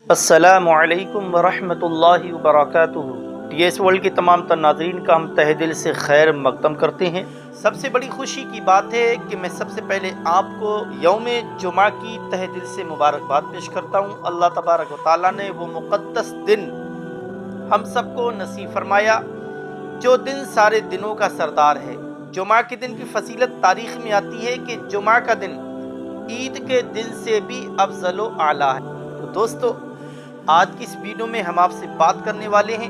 السلام علیکم ورحمۃ اللہ وبرکاتہ۔ ٹی ایس ورلڈ کے تمام تر ناظرین کا ہم تہہ دل سے خیر مقدم کرتے ہیں۔ سب سے بڑی خوشی کی بات ہے کہ میں سب سے پہلے آپ کو یوم جمعہ کی تہہ دل سے مبارکباد پیش کرتا ہوں۔ اللہ تبارک و تعالیٰ نے وہ مقدس دن ہم سب کو نصیب فرمایا جو دن سارے دنوں کا سردار ہے۔ جمعہ کے دن کی فضیلت تاریخ میں آتی ہے کہ جمعہ کا دن عید کے دن سے بھی افضل و اعلیٰ ہے۔ تو دوستو، آج کی اس ویڈیو میں ہم آپ سے بات کرنے والے ہیں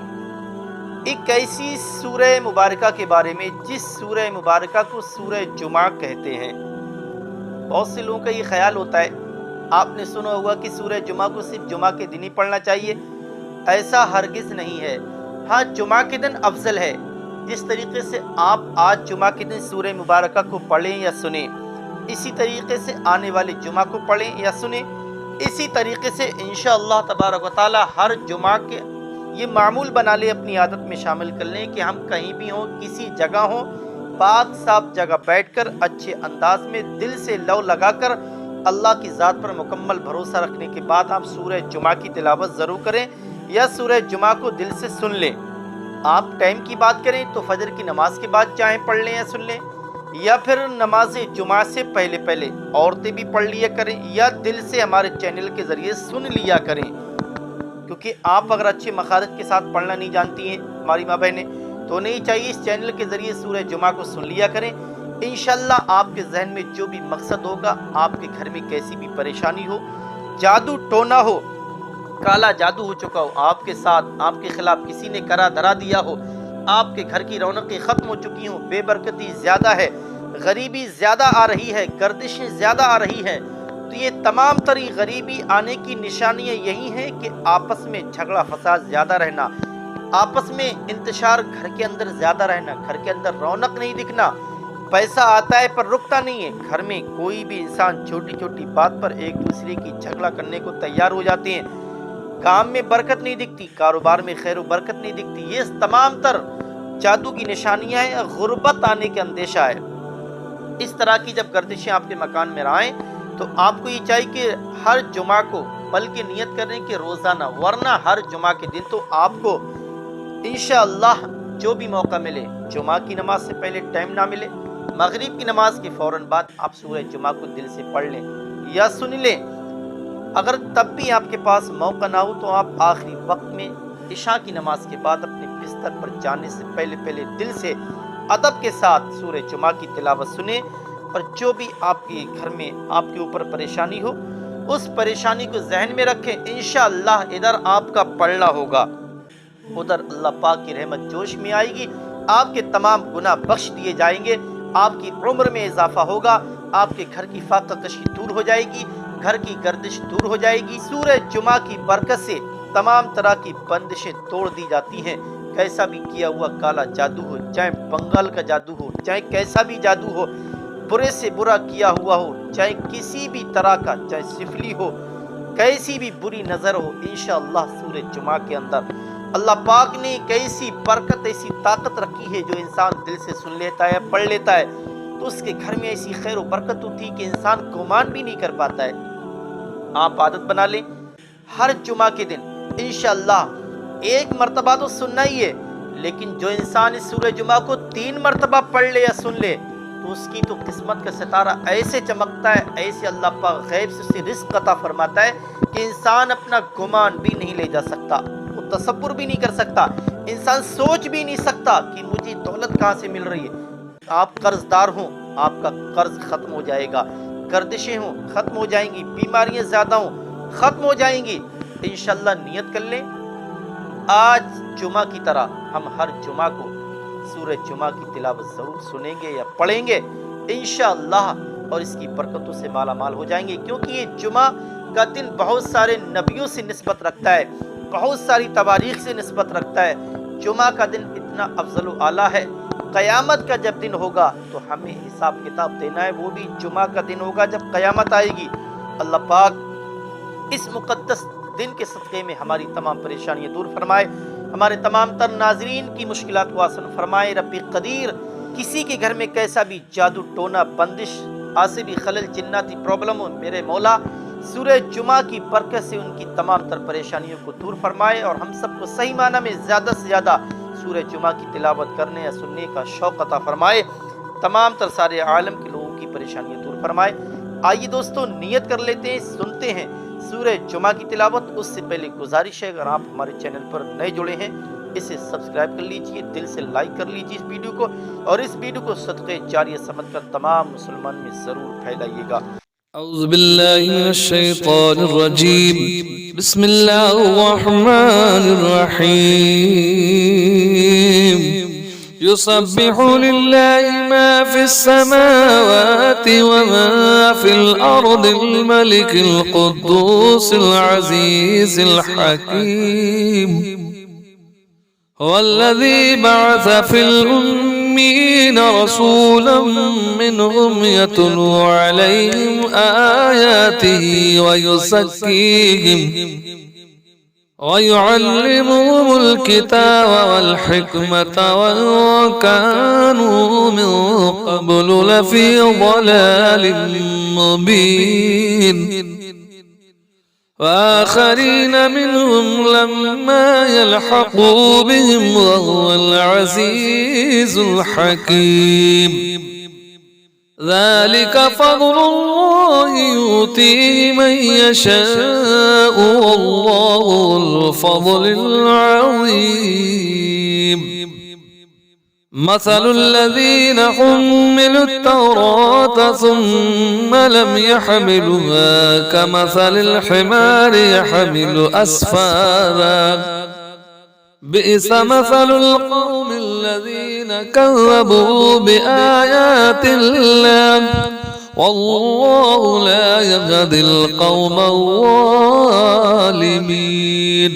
ایک ایسی سورہ مبارکہ کے بارے میں جس سورہ مبارکہ کو سورہ جمعہ کہتے ہیں۔ بہت سے لوگوں کا یہ خیال ہوتا ہے، آپ نے سنا ہوگا کہ سورہ جمعہ کو صرف جمعہ کے دن ہی پڑھنا چاہیے۔ ایسا ہرگز نہیں ہے۔ ہاں، جمعہ کے دن افضل ہے۔ جس طریقے سے آپ آج جمعہ کے دن سورہ مبارکہ کو پڑھیں یا سنیں، اسی طریقے سے آنے والے جمعہ کو پڑھیں یا سنیں، اسی طریقے سے انشاءاللہ تبارک و تعالی ہر جمعہ کے یہ معمول بنا لیں، اپنی عادت میں شامل کر لیں کہ ہم کہیں بھی ہوں، کسی جگہ ہوں، پاک صاف جگہ بیٹھ کر اچھے انداز میں دل سے لو لگا کر اللہ کی ذات پر مکمل بھروسہ رکھنے کے بعد آپ سورہ جمعہ کی تلاوت ضرور کریں یا سورہ جمعہ کو دل سے سن لیں۔ آپ ٹائم کی بات کریں تو فجر کی نماز کے بعد چاہیں پڑھ لیں یا سن لیں، یا پھر نماز جمعہ سے پہلے عورتیں بھی پڑھ لیا کریں یا دل سے ہمارے چینل کے ذریعے سن لیا کریں، کیونکہ آپ اگر اچھے مخارج کے ساتھ پڑھنا نہیں جانتی ہیں ہماری ماں بہنیں، تو نہیں چاہیے اس چینل کے ذریعے سورہ جمعہ کو سن لیا کریں۔ انشاءاللہ آپ کے ذہن میں جو بھی مقصد ہوگا، آپ کے گھر میں کیسی بھی پریشانی ہو، جادو ٹونا ہو، کالا جادو ہو چکا ہو آپ کے ساتھ، آپ کے خلاف کسی نے کرا دھرا دیا ہو، آپ کے گھر کی رونقیں ختم ہو چکی ہوں، بے برکتی زیادہ ہے، غریبی زیادہ آ رہی ہے، گردشیں زیادہ آ رہی ہیں، تو یہ تمام تری غریبی آنے کی نشانیاں یہی ہیں کہ آپس میں جھگڑا فساد زیادہ رہنا، آپس میں انتشار گھر کے اندر زیادہ رہنا، گھر کے اندر رونق نہیں دکھنا، پیسہ آتا ہے پر رکتا نہیں ہے، گھر میں کوئی بھی انسان چھوٹی چھوٹی بات پر ایک دوسرے کی جھگڑا کرنے کو تیار ہو جاتے ہیں، کام میں برکت نہیں دکھتی، کاروبار میں خیر و برکت نہیں دکھتی، یہ تمام تر جادو کی نشانیاں ہیں، غربت آنے کے اندیشہ ہے۔ اس طرح کی جب گردشیں آپ کے مکان میں رہیں تو آپ کو یہ چاہیے کہ ہر جمعہ کو بلکہ نیت کریں کہ روزانہ، ورنہ ہر جمعہ کے دن تو آپ کو انشاءاللہ جو بھی موقع ملے، جمعہ کی نماز سے پہلے ٹائم نہ ملے، مغرب کی نماز کے فوراً بعد آپ سورہ جمعہ کو دل سے پڑھ لیں یا سن لیں۔ اگر تب بھی آپ کے پاس موقع نہ ہو تو آپ آخری وقت میں عشاء کی نماز کے بعد اپنے بستر پر جانے سے پہلے دل سے ادب کے ساتھ سورہ جمعہ کی تلاوت سنیں، اور جو بھی آپ کے گھر میں آپ کے اوپر پریشانی ہو، اس پریشانی کو ذہن میں رکھیں، انشاءاللہ ادھر آپ کا پڑھنا ہوگا، ادھر اللہ پاک کی رحمت جوش میں آئے گی، آپ کے تمام گناہ بخش دیے جائیں گے، آپ کی عمر میں اضافہ ہوگا، آپ کے گھر کی فاقہ کشی دور ہو جائے گی، گھر کی گردش دور ہو جائے گی۔ سورہ جمعہ کی برکت سے تمام طرح کی بندشیں توڑ دی جاتی ہیں، کیسا بھی کیا ہوا کالا جادو ہو، چاہے بنگال کا جادو ہو، چاہے کیسا بھی جادو ہو، برے سے برا کیا ہوا ہو، چاہے کسی بھی طرح کا، چاہے سفلی ہو، کیسی بھی بری نظر ہو، انشاءاللہ سورہ جمعہ کے اندر اللہ پاک نے کیسی برکت، ایسی طاقت رکھی ہے، جو انسان دل سے سن لیتا ہے، پڑھ لیتا ہے، تو اس کے گھر میں ایسی خیر و برکت ہوتی ہے کہ انسان گمان بھی نہیں کر پاتا ہے۔ آپ عادت بنا لیں، ہر جمعہ کے دن انشاءاللہ ایک مرتبہ تو سننا ہی ہے، لیکن جو انسان اس سورہ جمعہ کو 3 مرتبہ پڑھ لے یا سن لے تو اس کی تو قسمت کا ستارہ ایسے چمکتا ہے، ایسے اللہ پاک غیب سے اسے رزق عطا فرماتا ہے کہ انسان اپنا گمان بھی نہیں لے جا سکتا، وہ تصور بھی نہیں کر سکتا، انسان سوچ بھی نہیں سکتا کہ مجھے دولت کہاں سے مل رہی ہے۔ آپ قرض دار ہوں، آپ کا قرض ختم ہو جائے گا، گردشیں ہوں ختم ہو جائیں گی، بیماریاں زیادہ ہوں ختم ہو جائیں گی۔ انشاءاللہ نیت کر لیں، آج جمعہ کی طرح ہم ہر جمعہ کو سورہ جمعہ کی تلاوت ضرور سنیں گے یا پڑھیں گے انشاءاللہ، اور اس کی برکتوں سے مالا مال ہو جائیں گے، کیونکہ یہ جمعہ کا دن بہت سارے نبیوں سے نسبت رکھتا ہے، بہت ساری تواریخ سے نسبت رکھتا ہے۔ جمعہ کا دن اتنا افضل و اعلیٰ ہے، قیامت کا جب دن ہوگا تو ہمیں حساب کتاب دینا ہے، وہ بھی جمعہ کا دن ہوگا جب قیامت آئے گی۔ اللہ پاک اس مقدس دن کے صدقے میں ہماری تمام پریشانیاں دور فرمائے، ہمارے تمام تر ناظرین کی مشکلات کو آسان فرمائے۔ رب قدیر، کسی کے گھر میں کیسا بھی جادو ٹونا، بندش، آسبی خلل، جناتی پرابلم ہو، میرے مولا सूरह जुमा की बरकत से उनकी तमाम तर परेशानियों को दूर फरमाए और हम सबको सही माना में ज़्यादा से ज़्यादा सूरह जुमा की तिलावत करने या सुनने का शौक़ अता फरमाए। तमाम तर सारे आलम के लोगों की परेशानियाँ दूर फरमाए। आइए दोस्तों नियत कर लेते हैं, सुनते हैं सूरह जुमा की तिलावत। उससे पहले गुजारिश है, अगर आप हमारे चैनल पर नए जुड़े हैं इसे सब्सक्राइब कर लीजिए, दिल से लाइक कर लीजिए इस वीडियो को, और इस वीडियो को सदक़े जारिया समझकर तमाम मुसलमान में ज़रूर फैलाइएगा। औज़ु बिल्लाहि मिनश शैतानिर रजीम, बिस्मिल्लाहिर रहमानिर रहीम। युसब्बिहु लिल्लाहि मा फिस समावाति व मा फिल अर्दिल मलिकिल कुद्दूसिल अज़ीज़िल हकीम। वल्लज़ी बअस फिल उम्मीयीन रसूलन मिनहुम यतलू अलैहिम आयातिही व युज़क्कीहिम व युअल्लिमुहुमुल किताब वल हिकमत व कानू मिन क़ब्लु लफ़ी ज़लालिम मुबीन। वआखरीन मिनहुम लम्मा यल्हक़ू बिहिम वहुवल अज़ीज़ुल हकीम। ज़ालिक फ़ज़्लुल्लाहि यु'तीहि मन यशाअु वल्लाहु ज़ुल फ़ज़्लिल अज़ीम। मसलुल लज़ीना हुम्मिलुत तौरात सुम्मा लम यहमिलुहा कमसलिल हिमारि यहमिलु अस्फारा। बि'स मसलुल क़ौमिल लज़ीना कज़्ज़बू बिआयातिल्लाह वल्लाहु ला यहदिल क़ौमaz ज़ालिमीन।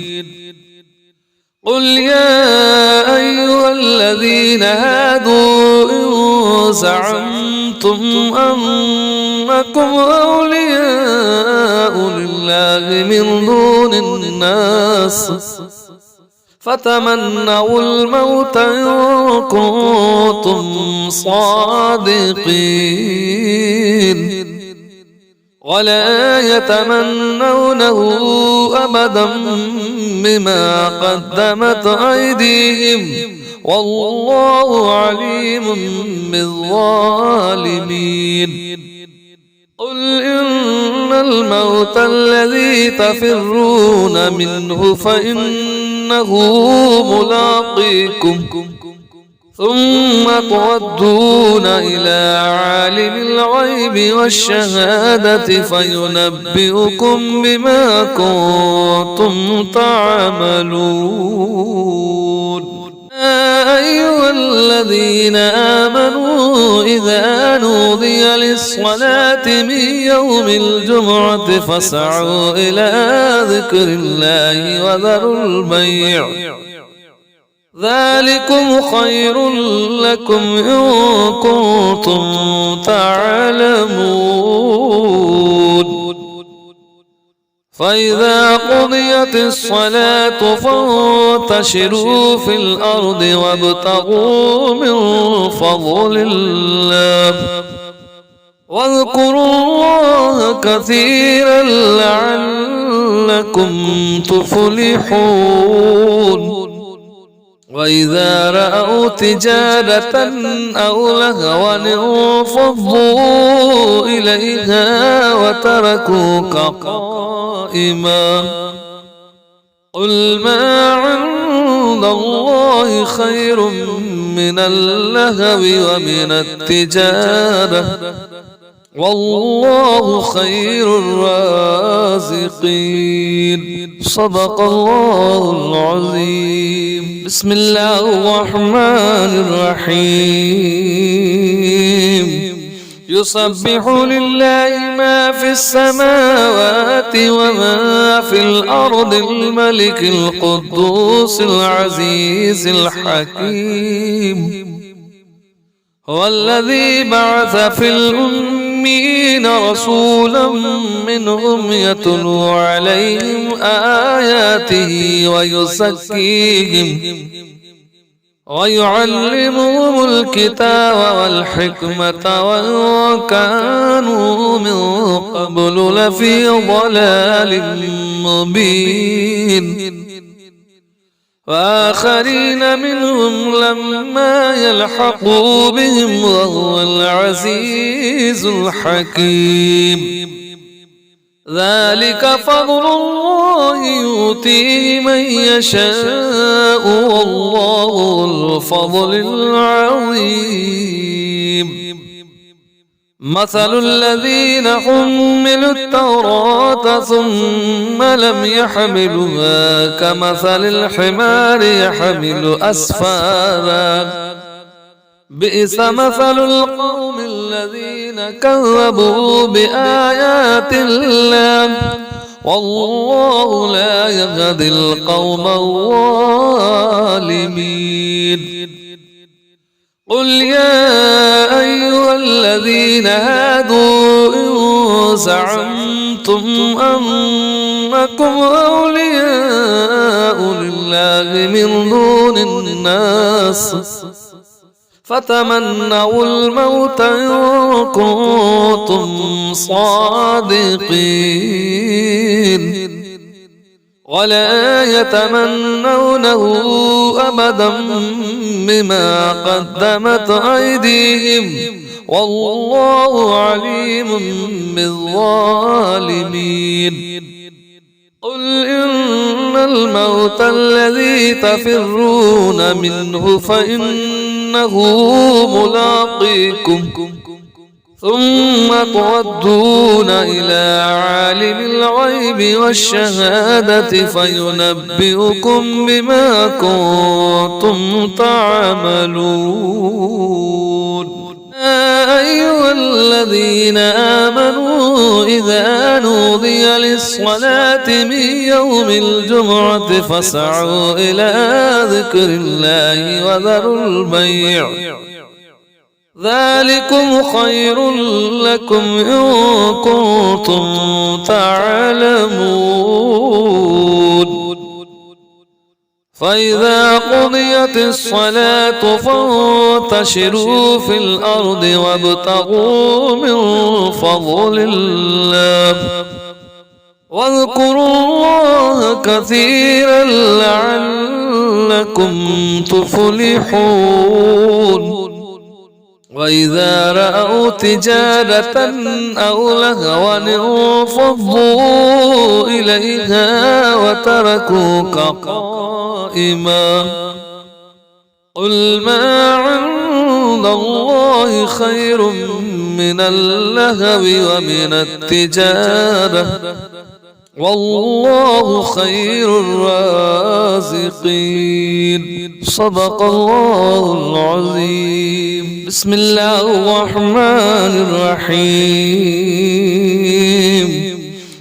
قل يا أيها الذين هادوا إن زعمتم أنكم أولياء لله من دون الناس فتمنوا الموت إن كنتم صادقين ولا يتمنونه أبدا بما قدمت أيديهم والله عليم بالظالمين. قل إن الموت الذي تفرون منه فإنه ملاقيكم ثم تردون إلى عالم الغيب والشهادة فينبئكم بما كنتم تعملون. يا أيها الذين آمنوا إذا نودي للصلاة من يوم الجمعة فاسعوا إلى ذكر الله وذروا البيع ذلكم خير لكم إن كنتم تعلمون. فإذا قضيت الصلاة فانتشروا في الأرض وابتغوا من فضل الله واذكروا الله كثيرا لعلكم تفلحون. وإذا رأوا تجارة أو لهوا انفضوا إليها وتركوك قائما. قل ما عند الله خير من اللهو ومن التجارة والله خير الرازقين. صدق الله العظيم. بسم الله الرحمن الرحيم. يسبح لله ما في السماوات وما في الأرض الملك القدوس العزيز الحكيم. هو الذي بعث في الأمين رسولا منهم يتلو عليهم آياته ويعلمهم الكتاب والحكمة وكانوا من قبل لفي ضلال مبين وآخرين منهم لما يلحقوا بهم وهو العزيز الحكيم ذلك فضل الله يؤتيه من يشاء والله ذو الفضل العظيم مثل الذين حملوا التوراة ثم لم يحملوها كمثل الحمار يحمل أسفارا بئس مثل القوم الذين كذبوا بآيات الله والله لا يهدي القوم الظالمين قل يا أيها الذين هادوا إن زعمتم أنكم أولياء لله من دون الناس فتمنوا الموت إن كنتم صادقين ولا يتمنونه أبدا بما قدمت أيديهم والله عليم بالظالمين قل إن الموت الذي تفرون منه فإنه ملاقيكم ثم تردون إلى عالم الغيب والشهادة فينبئكم بما كنتم تعملون يا أيها الذين آمنوا إذا نودي للصلاة من يوم الجمعة فاسعوا إلى ذكر الله وذروا البيع ذلكم خير لكم إن كنتم تعلمون فإذا قضيت الصلاة فانتشروا في الأرض وابتغوا من فضل الله واذكروا الله كثيرا لعلكم تفلحون وإذا رأوا تجارة أو لهوا انفضوا إليها وتركوك قائما قل ما عند الله خير من اللهو ومن التجارة والله خير الرازقين صدق الله العظيم بسم الله الرحمن الرحيم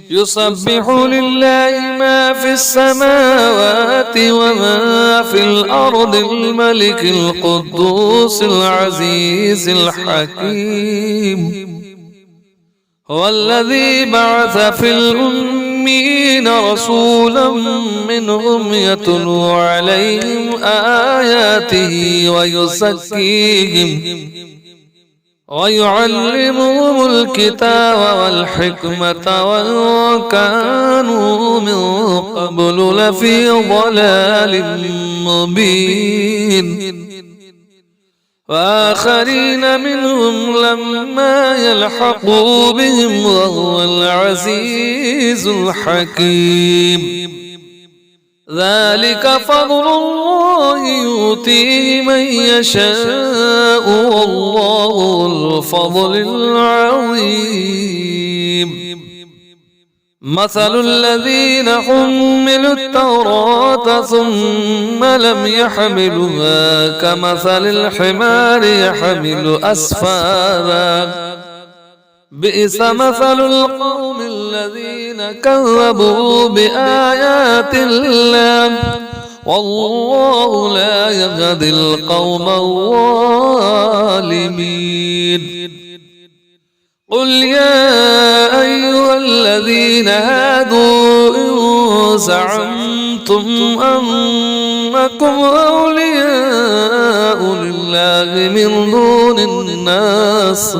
يسبح لله ما في السماوات وما في الأرض الملك القدوس العزيز الحكيم هو الذي بعث في الأمين رسولا منهم يتلو عليهم آياته ويزكيهم ويعلمهم الكتاب والحكمة وإن كانوا من قبل لفي ضلال مبين وآخرين منهم لما يلحقوا بهم وهو العزيز الحكيم ذلك فضل الله يؤتيه من يشاء والله ذو الفضل العظيم مثل الذين حملوا التوراة ثم لم يحملوها كمثل الحمار يحمل أسفارا بئس مثل القوم الذين كذبوا بآيات الله والله لا يهدي القوم الظالمين قل يا أيها الذين هادوا إن زعمتم أنكم أولياء لله من دون الناس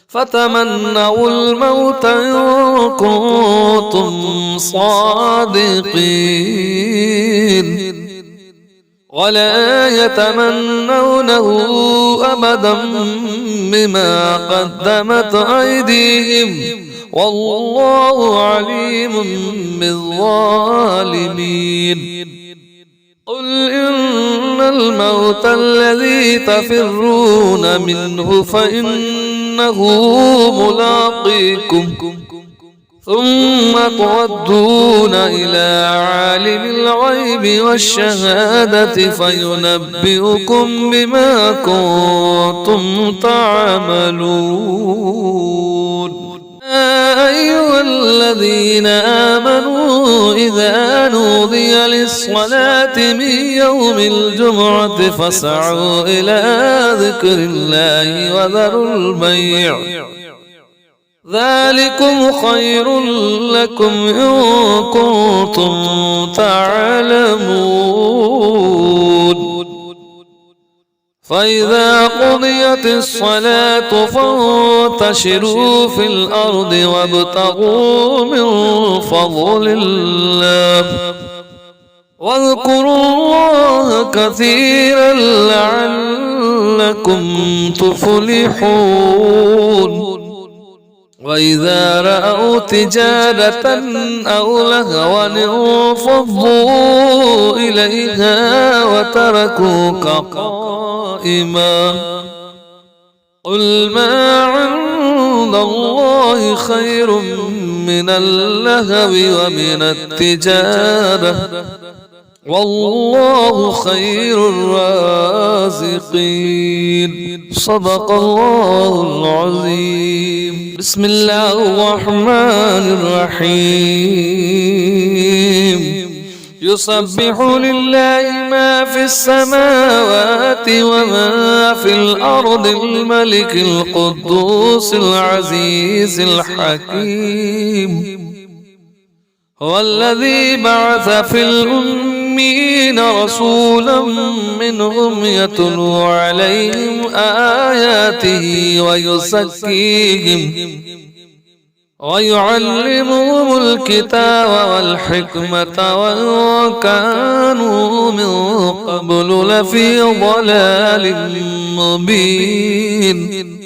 فتمنوا الموت إن كنتم صادقين ولا يتمنونه أبدا بما قدمت أيديهم والله عليم بالظالمين قل إن الموت الذي تفرون منه فإنه ملاقيكم ثم تردون إلى عالم الغيب والشهادة فينبئكم بما كنتم تعملون يا أيها الذين آمنوا إذا نودي للصلاة من يوم الجمعة فاسعوا إلى ذكر الله وذروا البيع ذلكم خير لكم إن كنتم تعلمون فإذا قضيت الصلاة فانتشروا في الأرض وابتغوا من فضل الله واذكروا الله كثيرا لعلكم تفلحون وإذا رأوا تجارة أو لهوا انفضوا إليها وتركوك قائما قل ما عند الله خير من اللهو ومن التجارة والله خير الرازقين صدق الله العظيم بسم الله الرحمن الرحيم يسبح لله ما في السماوات وما في الأرض الملك القدوس العزيز الحكيم هو الذي بعث في الأمين رسولا منهم يتلو عليهم آياته ويزكيهم ويعلمهم الكتاب والحكمة وإن كانوا من قبل لفي ضلال مبين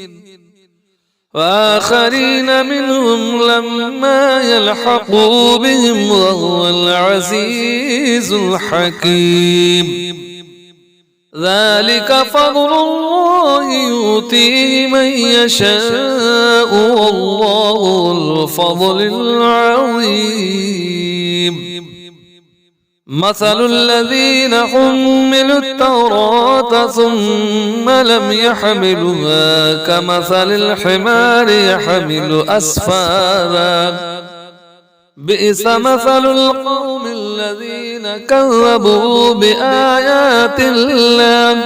وآخرين منهم لما يلحقوا بهم وهو العزيز الحكيم ذلك فضل الله يؤتيه من يشاء والله ذو الفضل العظيم مثل الذين حملوا التوراة ثم لم يحملوها كمثل الحمار يحمل أسفارا بئس مثل القوم الذين كذبوا بآيات الله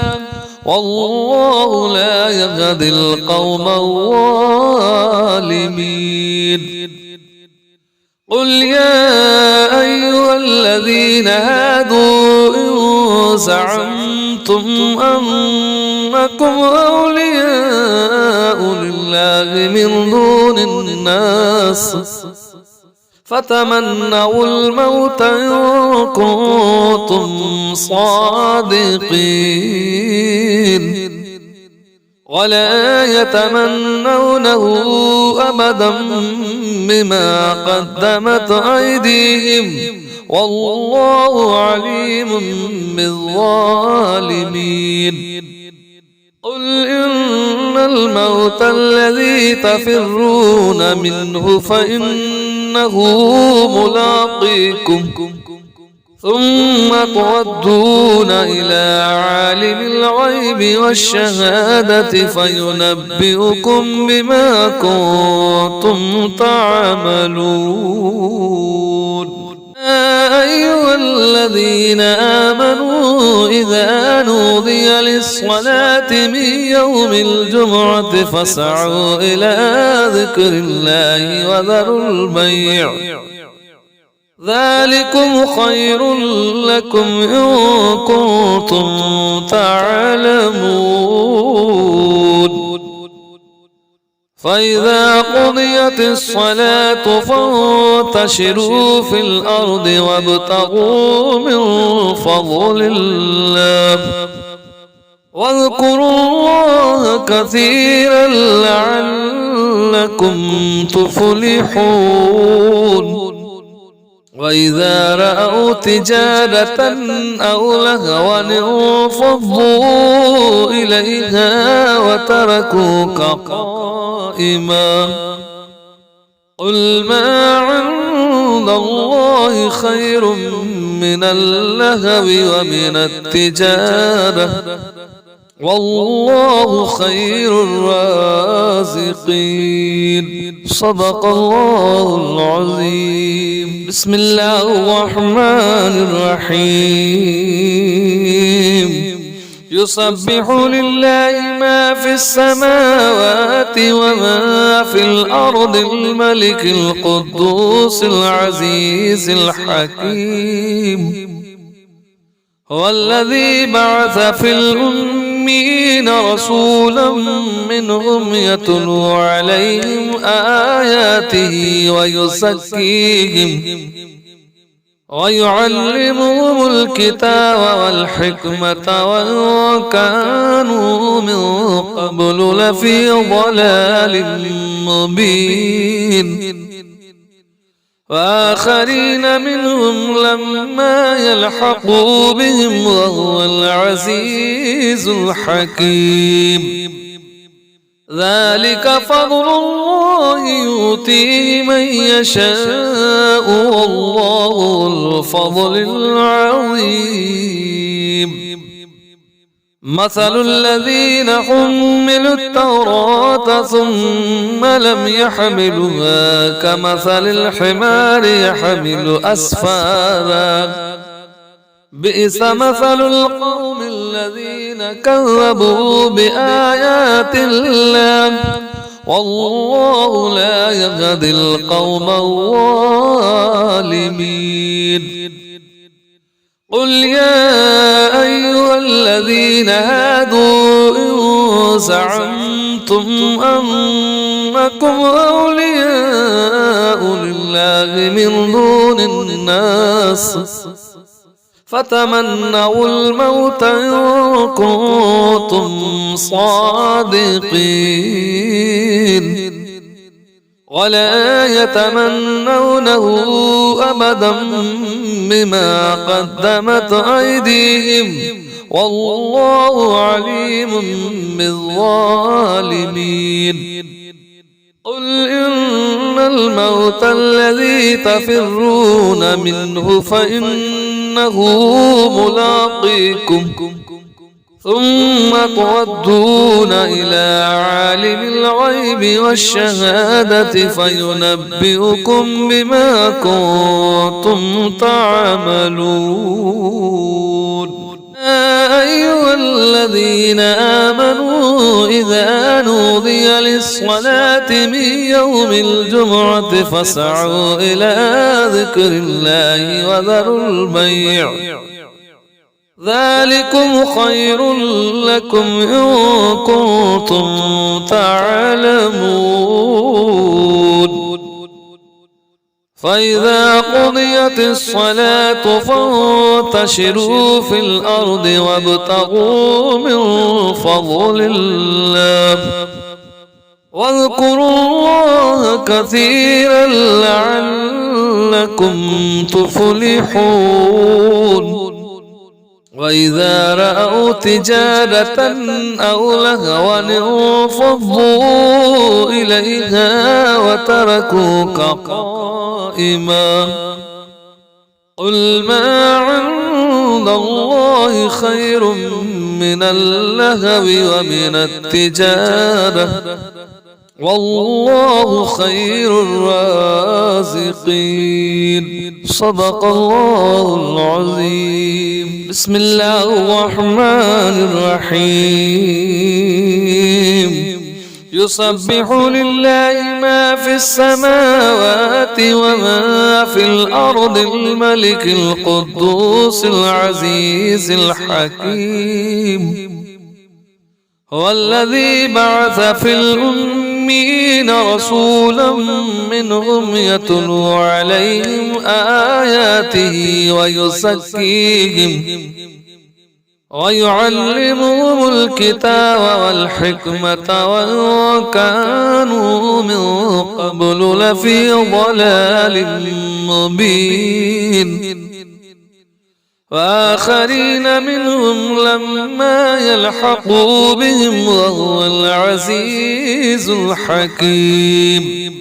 والله لا يهدي القوم الظالمين قل يا أيها الذين هادوا إن زعمتم أنكم أولياء لله من دون الناس فتمنوا الموت إن كنتم صادقين ولا يتمنونه أبدا بما قدمت أيديهم والله عليم بالظالمين قل إن الموت الذي تفرون منه فإنه ملاقيكم ثم تردون إلى عالم الغيب والشهادة فينبئكم بما كنتم تعملون يا أيها الذين آمنوا إذا نودي للصلاة من يوم الجمعة فاسعوا إلى ذكر الله وذروا البيع ذلكم خير لكم إن كنتم تعلمون فإذا قضيت الصلاة فانتشروا في الأرض وابتغوا من فضل الله واذكروا الله كثيرا لعلكم تفلحون وإذا رأوا تجارة أو لهوا انفضوا إليها وتركوك قائما قل ما عند الله خير من اللهو ومن التجارة والله خير الرازقين صدق الله العظيم بسم الله الرحمن الرحيم يسبح لله ما في السماوات وما في الأرض الملك القدوس العزيز الحكيم هو الذي بعث في الأمين رسولا منهم يتلو عليهم آياته ويزكيهم ويعلمهم الكتاب والحكمة وإن كانوا من قبل لفي ضلال مبين وآخرين منهم لما يلحقوا بهم وهو العزيز الحكيم ذلك فضل الله يؤتيه من يشاء والله الفضل العظيم مثل الذين حملوا التوراة ثم لم يحملوها كمثل الحمار يحمل أسفارا بئس مثل القوم الذين كذبوا بآيات الله والله لا يهدي القوم الظالمين قل يا أيها الذين هادوا إن زعمتم أنكم أولياء لله من دون الناس فتمنوا الموت إن كنتم صادقين ولا يتمنونه أبدا بما قدمت أيديهم والله عليم بالظالمين قل إن الموت الذي تفرون منه فإنه ملاقيكم ثم تردون إلى عالم الغيب والشهادة فينبئكم بما كنتم تعملون يا أيها الذين آمنوا إذا نودي للصلاة من يوم الجمعة فاسعوا إلى ذكر الله وذروا البيع ذلكم خير لكم إن كنتم تعلمون فإذا قضيت الصلاة فانتشروا في الأرض وابتغوا من فضل الله واذكروا الله كثيرا لعلكم تفلحون وإذا رأوا تجارة أو لهوا انفضوا إليها وتركوك قائما قل ما عند الله خير من اللهو ومن التجارة والله خير الرازقين صدق الله العظيم بسم الله الرحمن الرحيم يسبح لله ما في السماوات وما في الأرض الملك القدوس العزيز الحكيم. هو الذي بعث في الأمين رسولا منهم يتلو عليهم آياته ويزكيهم ويعلمهم الكتاب والحكمة وإن كانوا من قبل لفي ضلال مبين. وآخرين منهم لما يلحقوا بهم وهو العزيز الحكيم.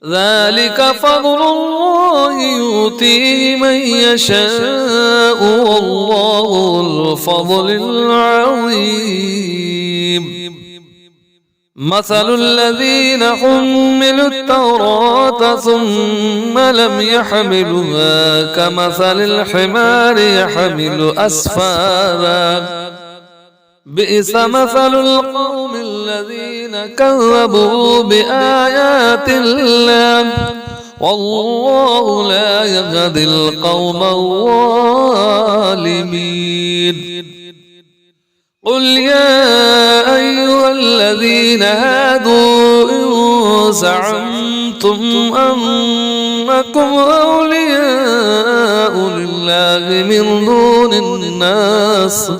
ذلك فضل الله يؤتيه من يشاء والله ذو الفضل العظيم. مثل الذين حملوا التوراة ثم لم يحملوها كمثل الحمار يحمل أسفارا بئس مثل القوم الذين كذبوا بآيات الله والله لا يهدي القوم الظالمين. قل يا أيها الذين هادوا إن زعمتم أنكم أولياء لله من دون الناس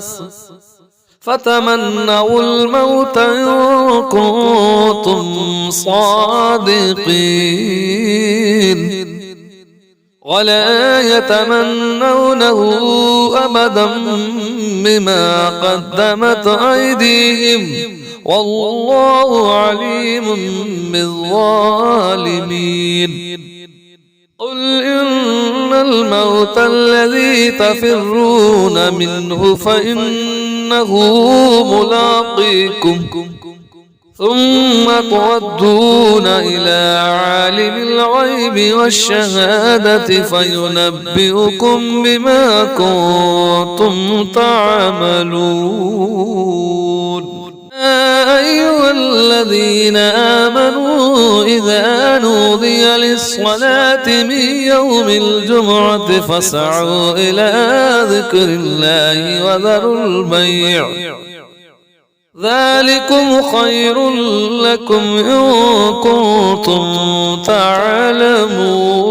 فتمنوا الموت إن كنتم صادقين ولا يتمنونه أبدا بما قدمت أيديهم والله عليم بالظالمين. قل إن الموت الذي تفرون منه فإنه ملاقيكم ثم تردون إلى عالم الغيب والشهادة فينبئكم بما كنتم تعملون. يا أيها الذين آمنوا إذا نودي للصلاة من يوم الجمعة فاسعوا إلى ذكر الله وذروا البيع ذلكم خير لكم إن كنتم تعلمون.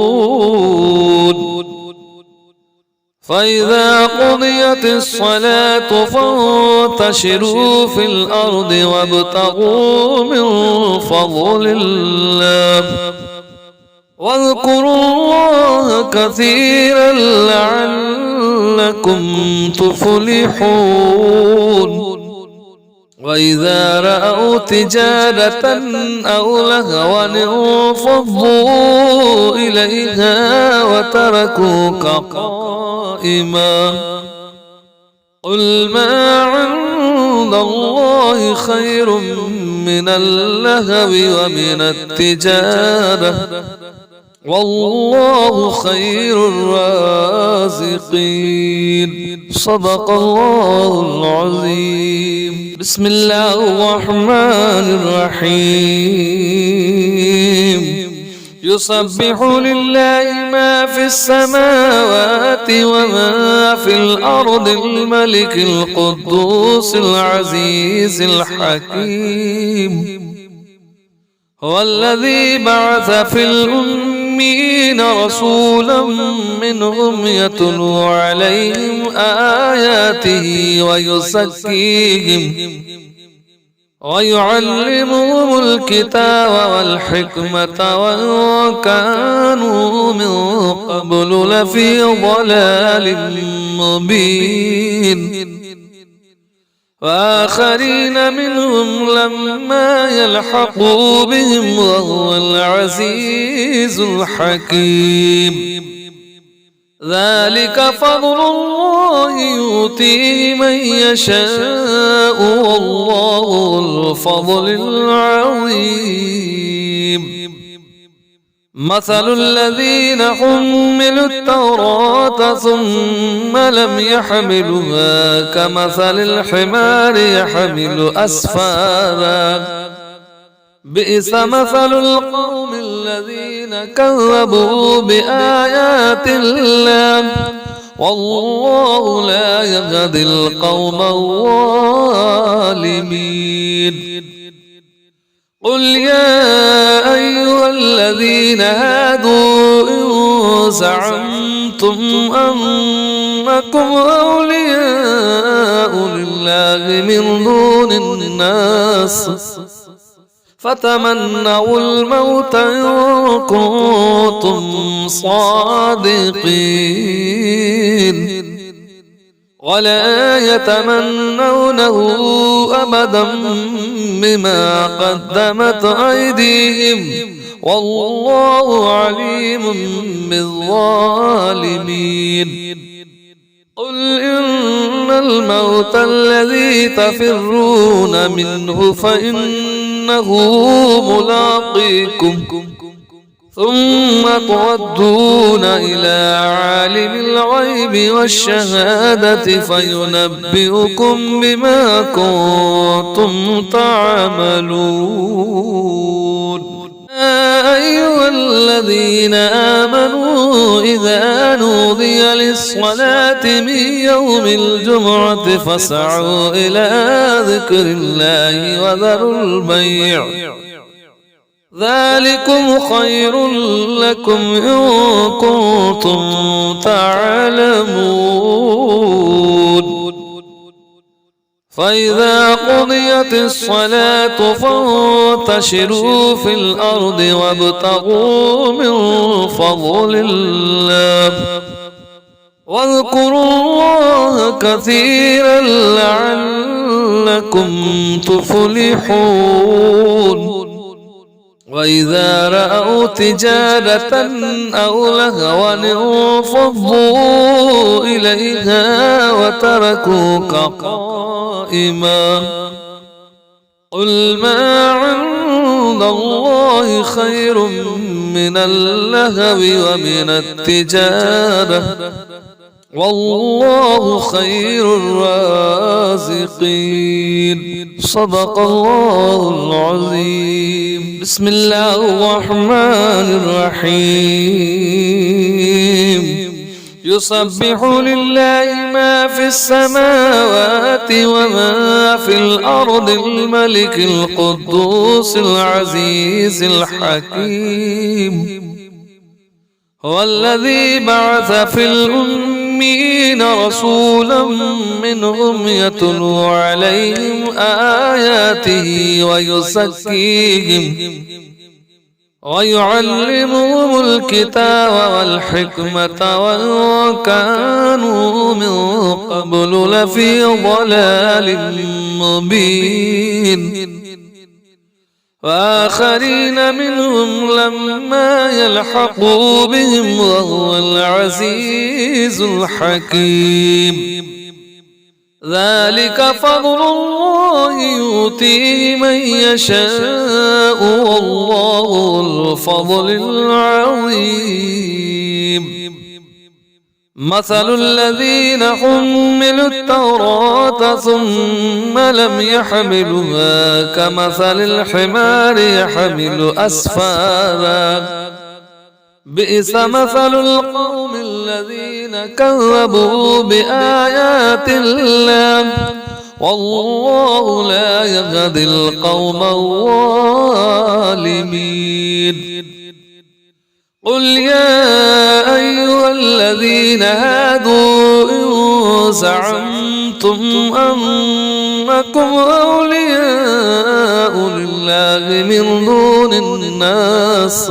فإذا قضيت الصلاة فانتشروا في الأرض وابتغوا من فضل الله واذكروا الله كثيرا لعلكم تفلحون. وإذا رأوا تجارة أو لهوا انفضوا إليها وتركوك قائما قل ما عند الله خير من اللهو ومن التجارة والله خير الرازقين. صدق الله العظيم. بسم الله الرحمن الرحيم. يسبح لله ما في السماوات وما في الأرض الملك القدوس العزيز الحكيم. هو الذي بعث في الأمين رسولا منهم يتلو عليهم آياته ويزكيهم ويعلمهم الكتاب والحكمة وإن كانوا من قبل لفي ضلال مبين. وآخرين منهم لما يلحقوا بهم وهو العزيز الحكيم. ذلك فضل الله يؤتيه من يشاء والله ذو الفضل العظيم. مثل الذين حملوا التوراة ثم لم يحملوها كمثل الحمار يحمل أسفارا بئس مثل القوم الذين كذبوا بآيات الله والله لا يهدي القوم الظالمين. قل يا أيها الذين هادوا إن زعمتم أنكم أولياء لله من دون الناس فتمنوا الموت إن كنتم صادقين ولا يتمنونه أبدا بما قدمت أيديهم والله عليم بالظالمين. قل إن الموت الذي تفرون منه فإنه ملاقيكم ثم تردون إلى عالم الغيب والشهادة فينبئكم بما كنتم تعملون. يا أيها الذين آمنوا إذا نودي للصلاة من يوم الجمعة فاسعوا إلى ذكر الله وذروا البيع ذلكم خير لكم إن كنتم تعلمون. فإذا قضيت الصلاة فانتشروا في الأرض وابتغوا من فضل الله واذكروا الله كثيرا لعلكم تفلحون. وإذا رأوا تجارة أو لهوا انفضوا إليها وتركوك قائما قل ما عند الله خير من اللهو ومن التجارة والله خير الرازقين. صدق الله العظيم. بسم الله الرحمن الرحيم. يسبح لله ما في السماوات وما في الأرض الملك القدوس العزيز الحكيم. هو الذي بعث في الأمين رسولا منهم يتلو عليهم آياته ويزكيهم ويعلمهم الكتاب والحكمة وإن كانوا من قبل لفي ضلال مبين. وآخرين منهم لما يلحقوا بهم وهو العزيز الحكيم. ذلك فضل الله يؤتيه من يشاء والله ذو الفضل العظيم. مثل الذين حملوا التوراة ثم لم يحملوها كمثل الحمار يحمل أسفارا بئس مثل القوم الذين كذبوا بآيات الله والله لا يهدي القوم الظالمين. قل يا أيها الذين هادوا إن زعمتم أنكم أولياء لله من دون الناس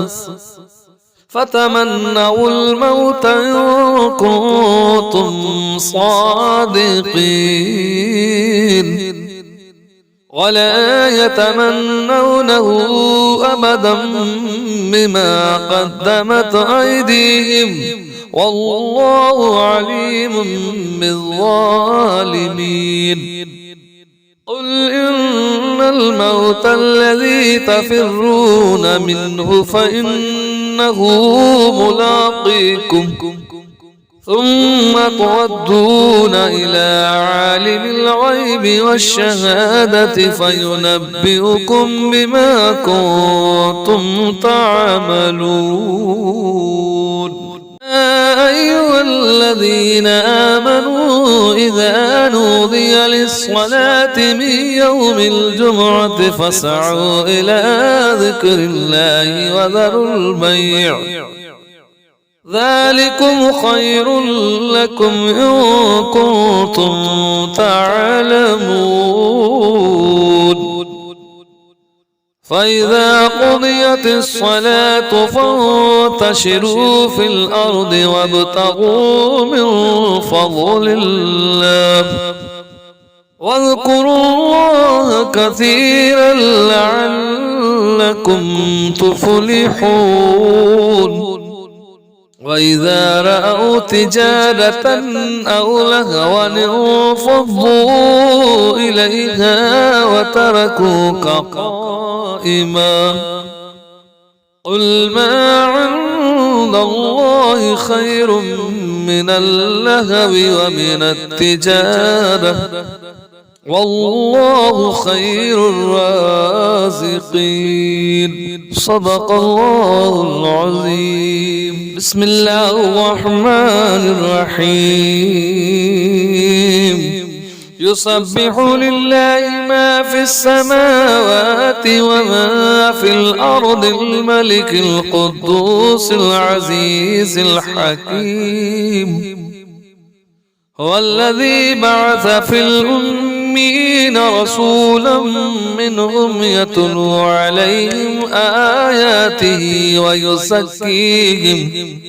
فتمنوا الموت إن كنتم صادقين ولا يتمنونه أبدا بما قدمت أيديهم والله عليم بالظالمين. قل إن الموت الذي تفرون منه فإنه ملاقيكم ثم تردون إلى عالم الغيب والشهادة فينبئكم بما كنتم تعملون. يا أيها الذين آمنوا إذا نودي للصلاة من يوم الجمعة فاسعوا إلى ذكر الله وذروا البيع ذلكم خير لكم إن كنتم تعلمون. فإذا قضيت الصلاة فانتشروا في الأرض وابتغوا من فضل الله واذكروا الله كثيرا لعلكم تفلحون. وإذا رأوا تجارة أو لهوا انفضوا إليها وتركوك قائما قل ما عند الله خير من اللهو ومن التجارة والله خير الرازقين. صدق الله العظيم. بسم الله الرحمن الرحيم. يسبح لله ما في السماوات وما في الأرض الملك القدوس العزيز الحكيم. هو الذي بعث في الأمين رسولا منهم يتلو عليهم آياته ويزكيهم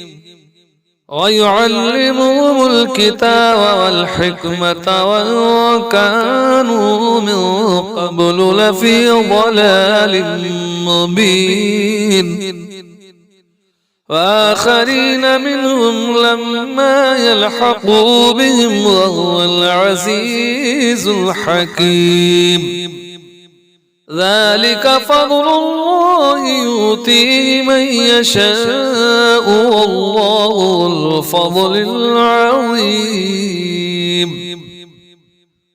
ويعلمهم الكتاب والحكمة وإن كانوا من قبل لفي ضلال مبين. وآخرين منهم لما يلحقوا بهم وهو العزيز الحكيم. ذلك فضل الله يؤتيه من يشاء والله ذو الفضل العظيم.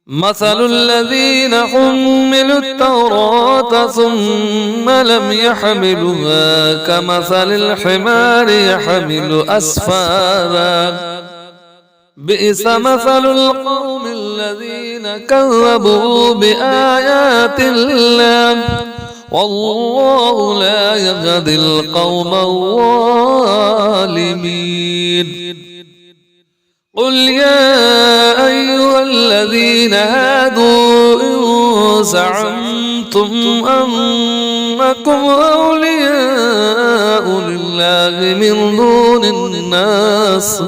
مثل الذين حملوا التوراة ثم لم يحملوها كمثل الحمار يحمل أسفارا بئس مثل القوم الذين كذبوا بآيات الله والله لا يهدي القوم الظالمين. قل يا أيها الذين هادوا إن زعمتم أنكم أولياء لله من دون الناس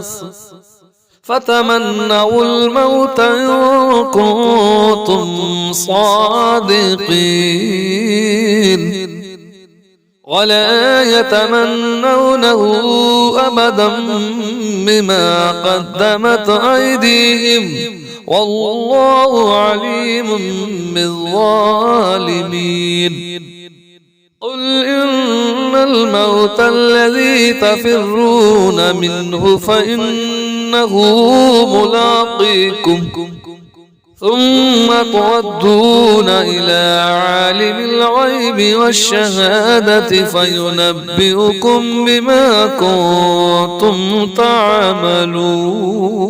فتمنوا الموت إن كنتم صادقين ولا يتمنونه أبدا بما قدمت أيديهم والله عليم بالظالمين. قل إن الموت الذي تفرون منه فإنه ملاقيكم ثم تردون إلى عالم الغيب والشهادة فينبئكم بما كنتم تعملون.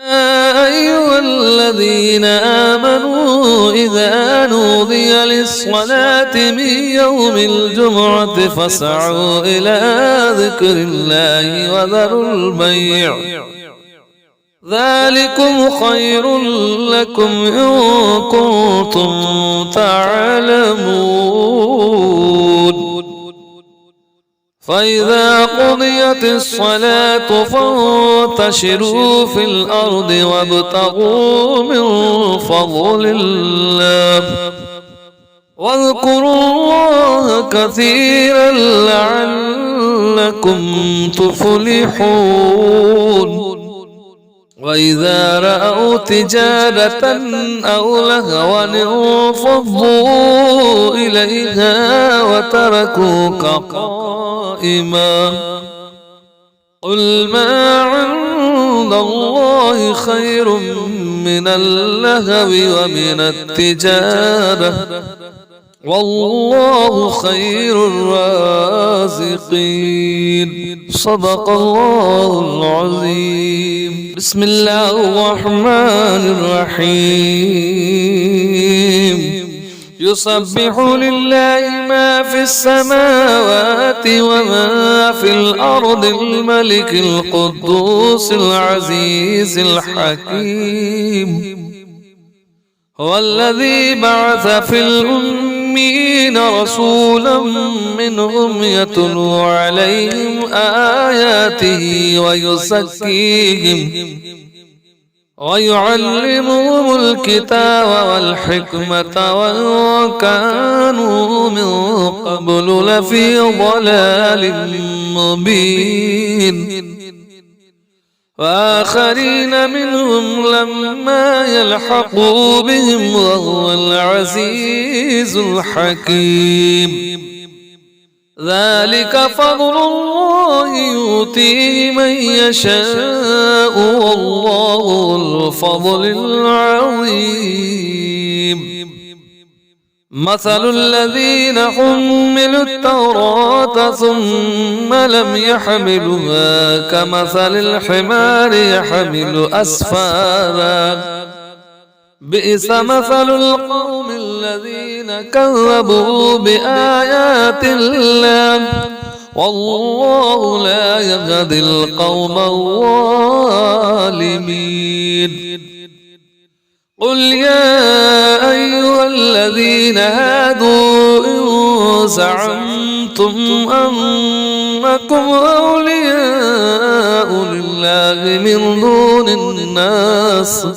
يا أيها الذين آمنوا إذا نودي للصلاة من يوم الجمعة فاسعوا إلى ذكر الله وذروا البيع ذلكم خير لكم إن كنتم تعلمون. فإذا قضيت الصلاة فانتشروا في الأرض وابتغوا من فضل الله واذكروا الله كثيرا لعلكم تفلحون. وإذا رأوا تجارة أو لهوا انفضوا إليها وتركوك قائما قل ما عند الله خير من اللهو ومن التجارة والله خير الرازقين. صدق الله العظيم. بسم الله الرحمن الرحيم. يسبح لله ما في السماوات وما في الأرض الملك القدوس العزيز الحكيم. هو الذي بعث في الأمين رسولا منهم يتلو عليهم آياته ويزكيهم ويعلمهم الكتاب والحكمة وإن كانوا من قبل لفي ضلال مبين. وآخرين منهم لما يلحقوا بهم وهو العزيز الحكيم. ذلك فضل الله يؤتيه من يشاء والله ذو الفضل العظيم. مثل الذين حملوا التوراة ثم لم يحملوها كمثل الحمار يحمل أسفارا بئس مثل القوم الذين كذبوا بآيات الله والله لا يهدي القوم الظالمين. قل يا أيها الذين هادوا إن زعمتم أنكم أولياء لله من دون الناس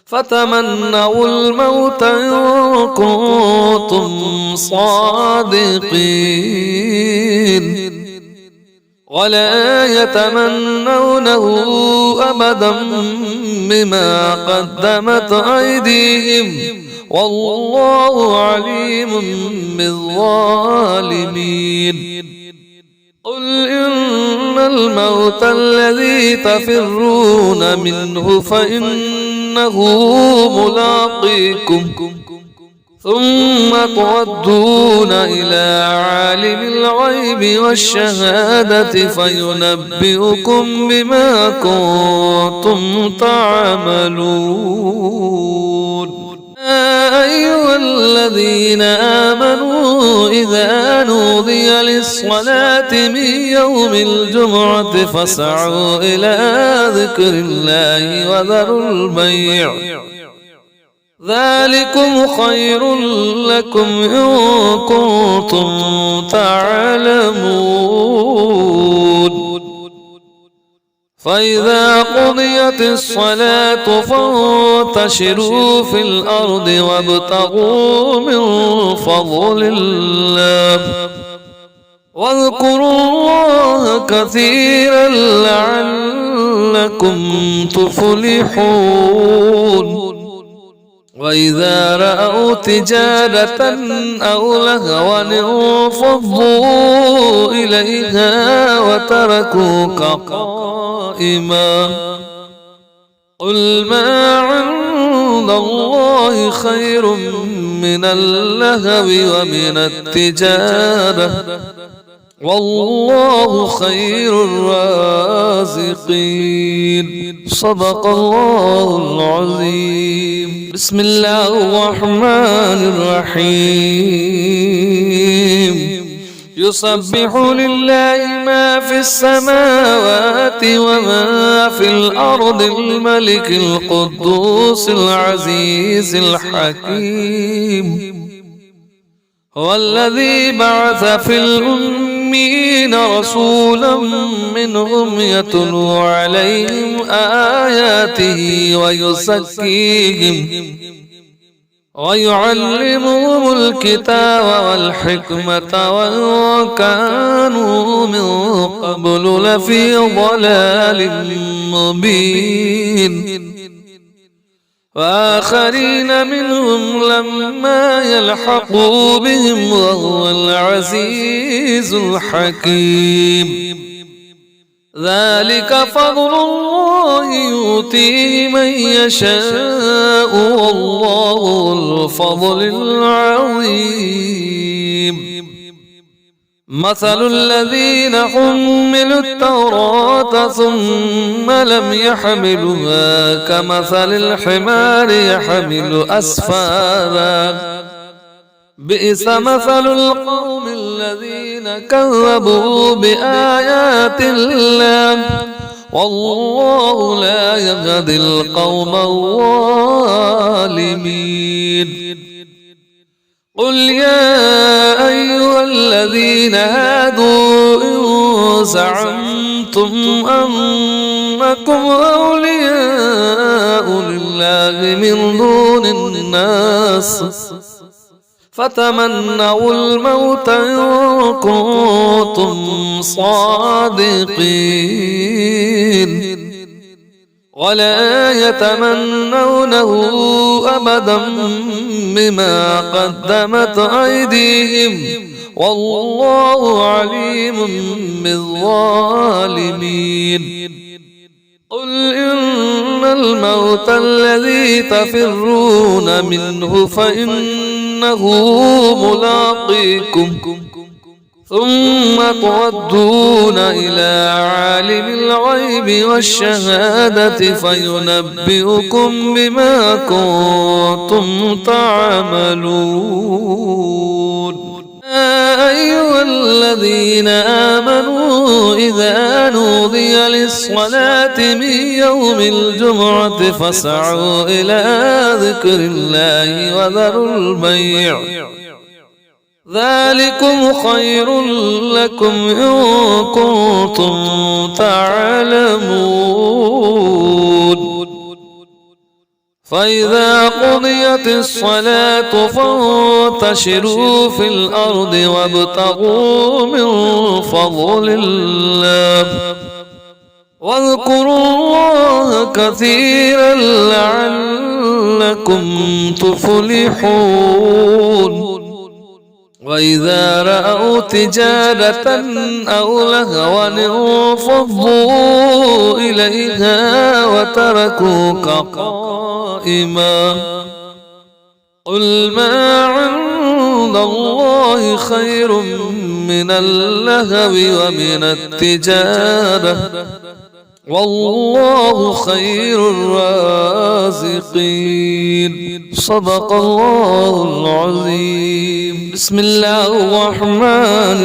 فتمنوا الموت إن كنتم صادقين ولا يتمنونه أبدا بما قدمت أيديهم والله عليم بالظالمين. قل إن الموت الذي تفرون منه فإنه ملاقيكم ثم تردون إلى عالم الغيب والشهادة فينبئكم بما كنتم تعملون. يا أيها الذين آمنوا إذا نودي للصلاة من يوم الجمعة فاسعوا إلى ذكر الله وذروا البيع ذلكم خير لكم إن كنتم تعلمون. فإذا قضيت الصلاة فانتشروا في الأرض وابتغوا من فضل الله واذكروا الله كثيرا لعلكم تفلحون. وإذا رأوا تجارة أو لهوا انفضوا إليها وتركوك قائما. قل ما عند الله خير من اللهو ومن التجارة والله خير الرازقين. صدق الله العظيم. بسم الله الرحمن الرحيم. يسبح لله ما في السماوات وما في الأرض الملك القدوس العزيز الحكيم. هو الذي بعث في الأمين رسولا منهم يتلو عليهم آياته ويزكيهم ويعلمهم الكتاب والحكمة وإن كانوا من قبل لفي ضلال مبين. وآخرين منهم لما يلحقوا بهم وهو العزيز الحكيم. ذلك فضل الله يؤتيه من يشاء والله ذو الفضل العظيم. مثل الذين حملوا التوراة ثم لم يحملوها كمثل الحمار يحمل أسفارا بئس مثل القوم الذين كذبوا بآيات الله والله لا يهدي القوم الظالمين. قل يا أيها الذين هادوا إن زعمتم أنكم أولياء لله من دون الناس فتمنوا الموت إن كنتم صادقين ولا يتمنونه أبدا بما قدمت أيديهم والله عليم بالظالمين. قل إن الموت الذي تفرون منه فإنه ملاقيكم ثم تردون إلى عالم الغيب والشهادة فينبئكم بما كنتم تعملون. يا أيها الذين آمنوا إذا نودي للصلاة من يوم الجمعة فاسعوا إلى ذكر الله وذروا البيع ذلكم خير لكم إن كنتم تعلمون. فإذا قضيت الصلاة فانتشروا في الأرض وابتغوا من فضل الله واذكروا الله كثيرا لعلكم تفلحون. وإذا رأوا تجارة أو لهوا انفضوا إليها وتركوك قائما قل ما عند الله خير من اللهو ومن التجارة والله خير الرازقين. صدق الله العظيم. بسم الله الرحمن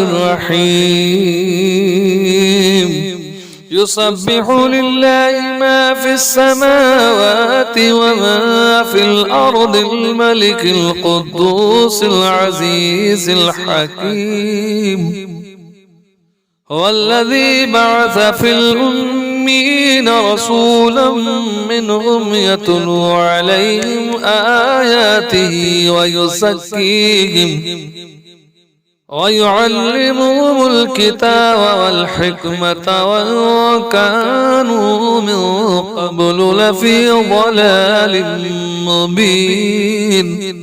الرحيم. يسبح لله ما في السماوات وما في الأرض الملك القدوس العزيز الحكيم. هو الذي بعث في الأمين رسولا منهم يتلو عليهم آياته ويزكيهم ويعلمهم الكتاب والحكمة وإن كانوا من قبل لفي ضلال مبين.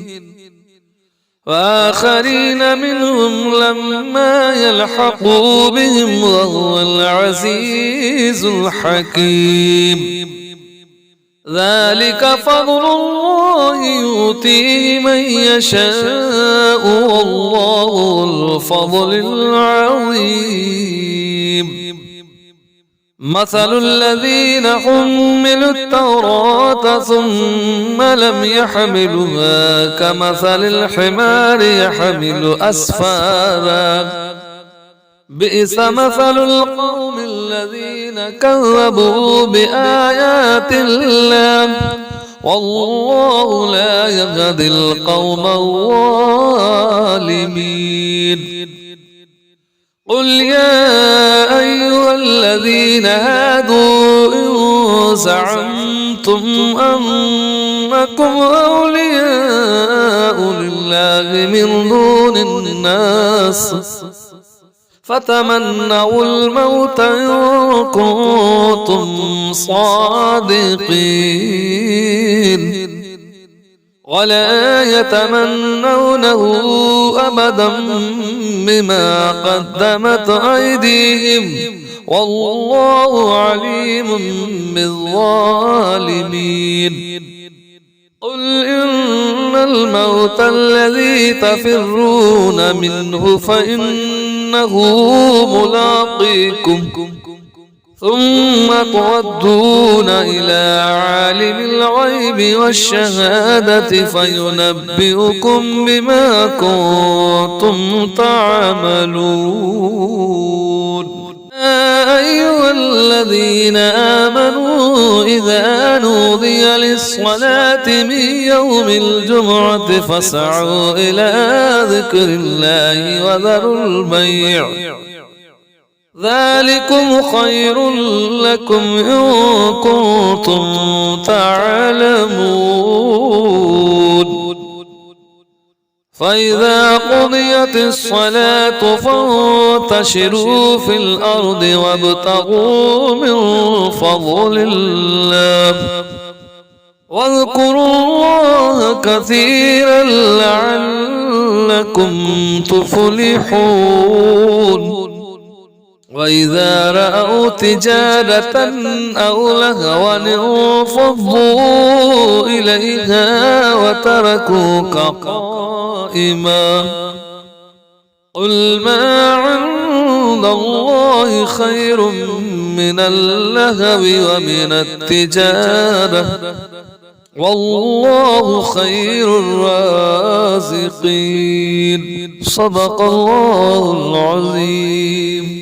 وآخرين منهم لما يلحقوا بهم وهو العزيز الحكيم. ذلك فضل الله يؤتيه من يشاء والله ذو الفضل العظيم. مثل الذين حملوا التوراة ثم لم يحملوها كمثل الحمار يحمل أسفارا بئس مثل القوم الذين كذبوا بآيات الله والله لا يهدي القوم الظالمين. قل يا أيها الذين هادوا إن زعمتم أنكم أولياء لله من دون الناس فتمنوا الموت إن كنتم صادقين ولا يتمنونه أبدا بما قدمت أيديهم والله عليم بالظالمين قل إن الموت الذي تفرون منه فإنه ملاقيكم ثم تردون إلى عالم الغيب والشهادة فينبئكم بما كنتم تعملون يا أيها الذين آمنوا إذا نودي للصلاة من يوم الجمعة فاسعوا إلى ذكر الله وذروا البيع ذلكم خير لكم إن كنتم تعلمون فإذا قضيت الصلاة فانتشروا في الأرض وابتغوا من فضل الله واذكروا الله كثيرا لعلكم تفلحون وإذا رأوا تجارة أو لهوا انفضوا إليها وتركوك قائما قل ما عند الله خير من اللهو ومن التجارة والله خير الرازقين صدق الله العظيم.